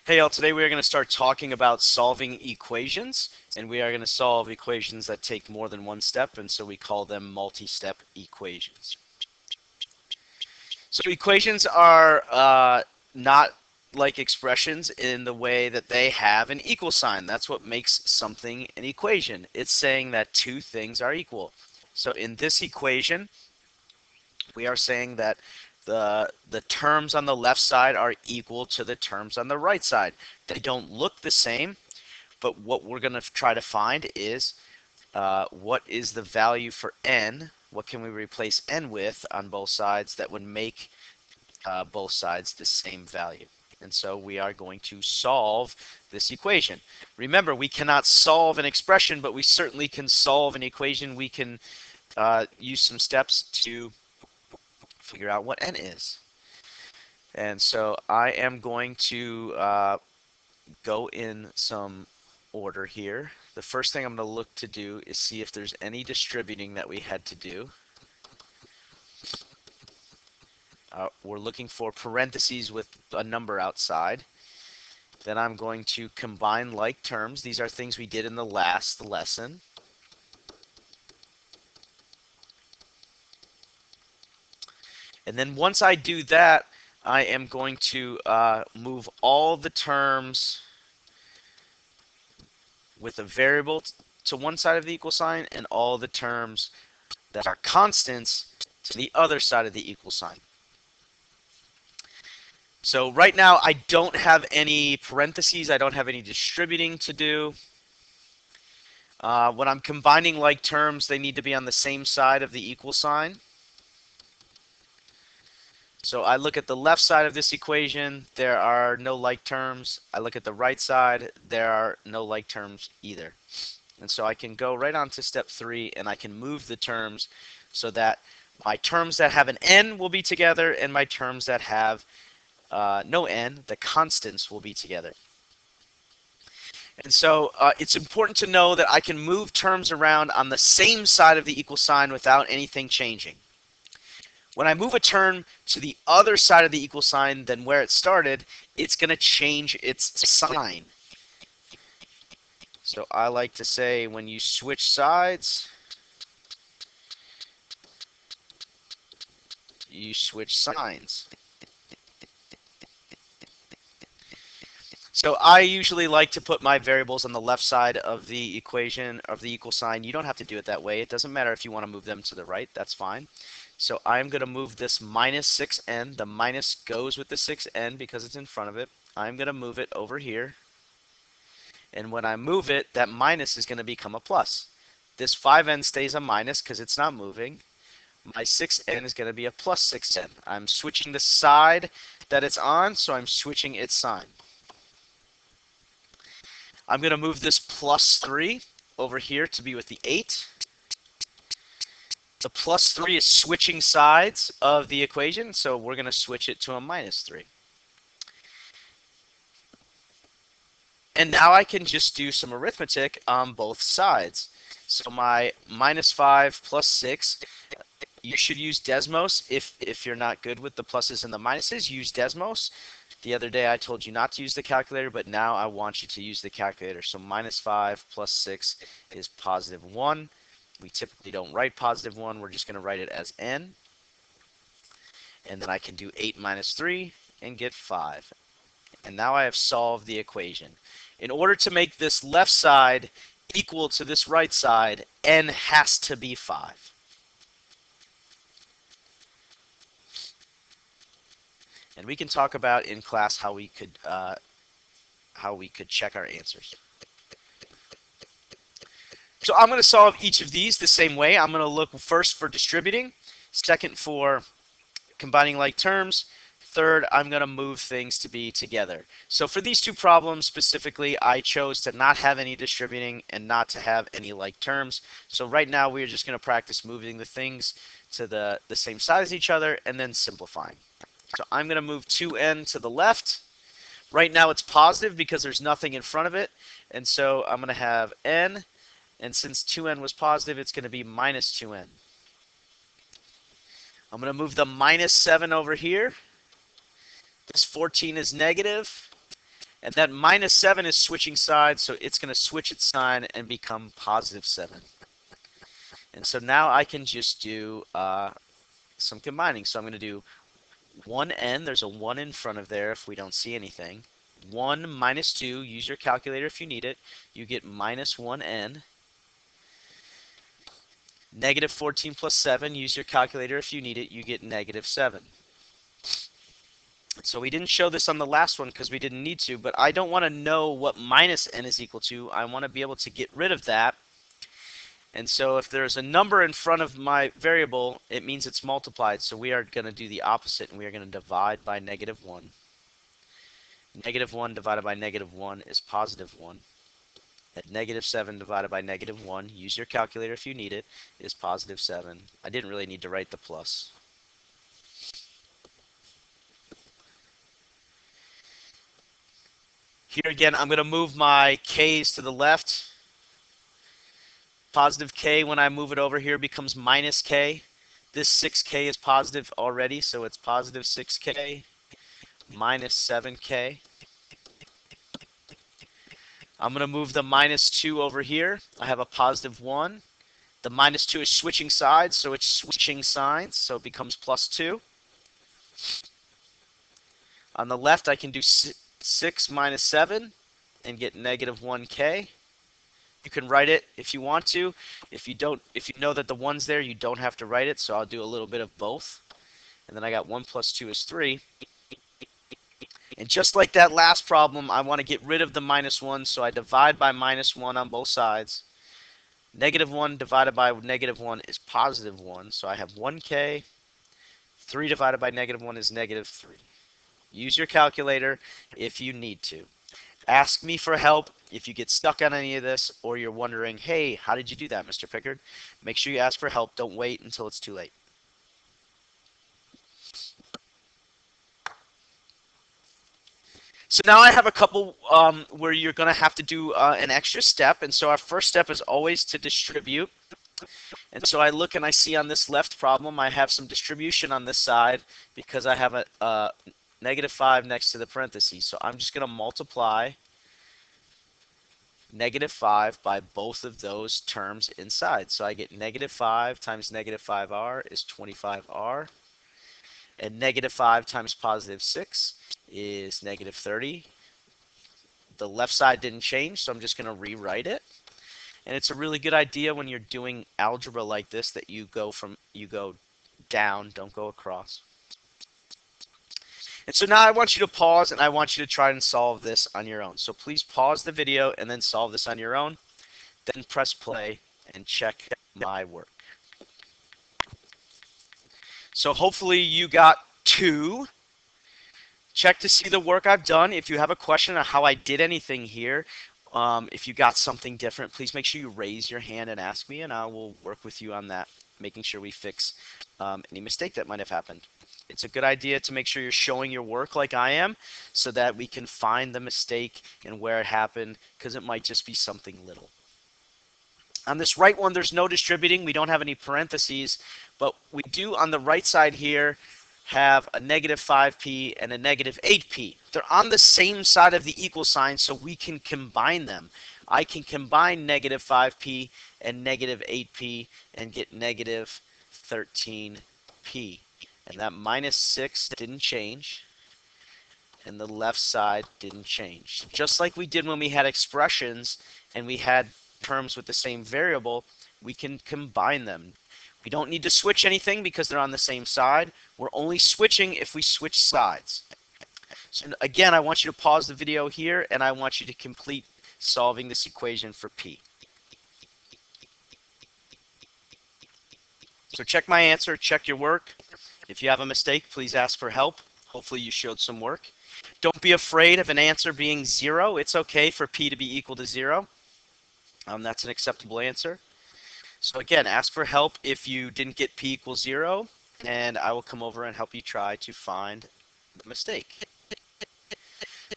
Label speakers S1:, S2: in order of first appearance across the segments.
S1: Hey y'all, today we are going to start talking about solving equations, and we are going to solve equations that take more than one step, and so we call them multi-step equations. So equations are not like expressions in the way that they have an equal sign. That's what makes something an equation. It's saying that two things are equal. So in this equation, we are saying that the terms on the left side are equal to the terms on the right side. They don't look the same, but what we're going to try to find is what is the value for n, what can we replace n with on both sides that would make both sides the same value. And so we are going to solve this equation. Remember, we cannot solve an expression, but we certainly can solve an equation. We can use some steps to figure out what n is. And so I am going to go in some order here. The first thing I'm going to look to do is see if there's any distributing that we had to do. We're looking for parentheses with a number outside. Then I'm going to combine like terms. These are things we did in the last lesson. And then once I do that, I am going to move all the terms with a variable to one side of the equal sign and all the terms that are constants to the other side of the equal sign. So right now I don't have any parentheses, I don't have any distributing to do. When I'm combining like terms, they need to be on the same side of the equal sign. So I look at the left side of this equation, there are no like terms. I look at the right side, there are no like terms either. And so I can go right on to step 3 and I can move the terms so that my terms that have an n will be together and my terms that have no n, the constants, will be together. And so it's important to know that I can move terms around on the same side of the equal sign without anything changing. When I move a term to the other side of the equal sign than where it started, it's going to change its sign. So I like to say when you switch sides, you switch signs. So I usually like to put my variables on the left side of the equation of the equal sign. You don't have to do it that way. It doesn't matter if you want to move them to the right. That's fine. So I'm going to move this minus 6n. The minus goes with the 6n because it's in front of it. I'm going to move it over here. And when I move it, that minus is going to become a plus. This 5n stays a minus because it's not moving. My 6n is going to be a plus 6n. I'm switching the side that it's on, so I'm switching its sign. I'm going to move this plus 3 over here to be with the 8. The plus 3 is switching sides of the equation, so we're going to switch it to a minus 3. And now I can just do some arithmetic on both sides. So my minus 5 plus 6, you should use Desmos. If you're not good with the pluses and the minuses, use Desmos. The other day I told you not to use the calculator, but now I want you to use the calculator. So minus 5 plus 6 is positive 1. We typically don't write positive 1. We're just going to write it as n. And then I can do 8 minus 3 and get 5. And now I have solved the equation. In order to make this left side equal to this right side, n has to be 5. And we can talk about in class how we could check our answers. So I'm going to solve each of these the same way. I'm going to look first for distributing, second for combining like terms, third I'm going to move things to be together. So for these two problems specifically, I chose to not have any distributing and not to have any like terms. So right now we're just going to practice moving the things to the same side as each other and then simplifying. So I'm going to move 2n to the left. Right now it's positive because there's nothing in front of it. And so I'm going to have n. And since 2n was positive, it's going to be minus 2n. I'm going to move the minus 7 over here. This 14 is negative. And that minus 7 is switching sides, so it's going to switch its sign and become positive 7. And so now I can just do some combining. So I'm going to do 1n, there's a 1 in front of there if we don't see anything. 1 minus 2, use your calculator if you need it. You get minus 1n. Negative 14 plus 7, use your calculator if you need it. You get negative 7. So we didn't show this on the last one because we didn't need to, but I don't want to know what minus n is equal to. I want to be able to get rid of that. And so if there's a number in front of my variable, it means it's multiplied. So we are going to do the opposite, and we are going to divide by negative 1. Negative 1 divided by negative 1 is positive 1. At negative 7 divided by negative 1, use your calculator if you need it, is positive 7. I didn't really need to write the plus. Here again, I'm going to move my k's to the left. Positive k, when I move it over here, becomes minus k. This 6k is positive already, so it's positive 6k minus 7k. I'm going to move the minus 2 over here. I have a positive 1. The minus 2 is switching sides, so it's switching signs, so it becomes plus 2. On the left, I can do 6 minus 7 and get negative 1k. You can write it if you want to. If you know that the 1's there, you don't have to write it, so I'll do a little bit of both. And then I got 1 plus 2 is 3. And just like that last problem, I want to get rid of the minus 1, so I divide by minus 1 on both sides. Negative 1 divided by negative 1 is positive 1, so I have 1k. 3 divided by negative 1 is negative 3. Use your calculator if you need to. Ask me for help if you get stuck on any of this, or you're wondering, hey, how did you do that, Mr. Pickard? Make sure you ask for help. Don't wait until it's too late. So now I have a couple where you're going to have to do an extra step. And so our first step is always to distribute. And so I look and I see on this left problem, I have some distribution on this side because I have a negative 5 next to the parentheses. So I'm just going to multiply negative 5 by both of those terms inside. So I get negative 5 times negative 5r is 25r. And negative 5 times positive 6 is negative 30. The left side didn't change, so I'm just going to rewrite it. And it's a really good idea when you're doing algebra like this that you go down, don't go across. And so now I want you to pause and I want you to try and solve this on your own. So please pause the video and then solve this on your own. Then press play and check my work. So hopefully you got 2. Check to see the work I've done. If you have a question on how I did anything here, if you got something different, please make sure you raise your hand and ask me, and I will work with you on that, making sure we fix any mistake that might have happened. It's a good idea to make sure you're showing your work like I am so that we can find the mistake and where it happened, because it might just be something little. On this right one, there's no distributing. We don't have any parentheses, but we do on the right side here have a negative 5p and a negative 8p. They're on the same side of the equal sign, so we can combine them. I can combine negative 5p and negative 8p and get negative 13p. And that minus 6 didn't change, and the left side didn't change. Just like we did when we had expressions and we had terms with the same variable, we can combine them. We don't need to switch anything because they're on the same side. We're only switching if we switch sides. So again, I want you to pause the video here, and I want you to complete solving this equation for p. So check my answer, check your work. If you have a mistake, please ask for help. Hopefully you showed some work. Don't be afraid of an answer being 0. It's okay for p to be equal to 0. That's an acceptable answer. So again, ask for help if you didn't get p equals 0, and I will come over and help you try to find the mistake.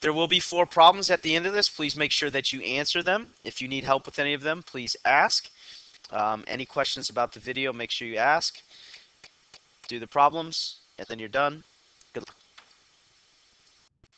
S1: There will be 4 problems at the end of this. Please make sure that you answer them. If you need help with any of them, please ask. Any questions about the video, make sure you ask. Do the problems, and then you're done.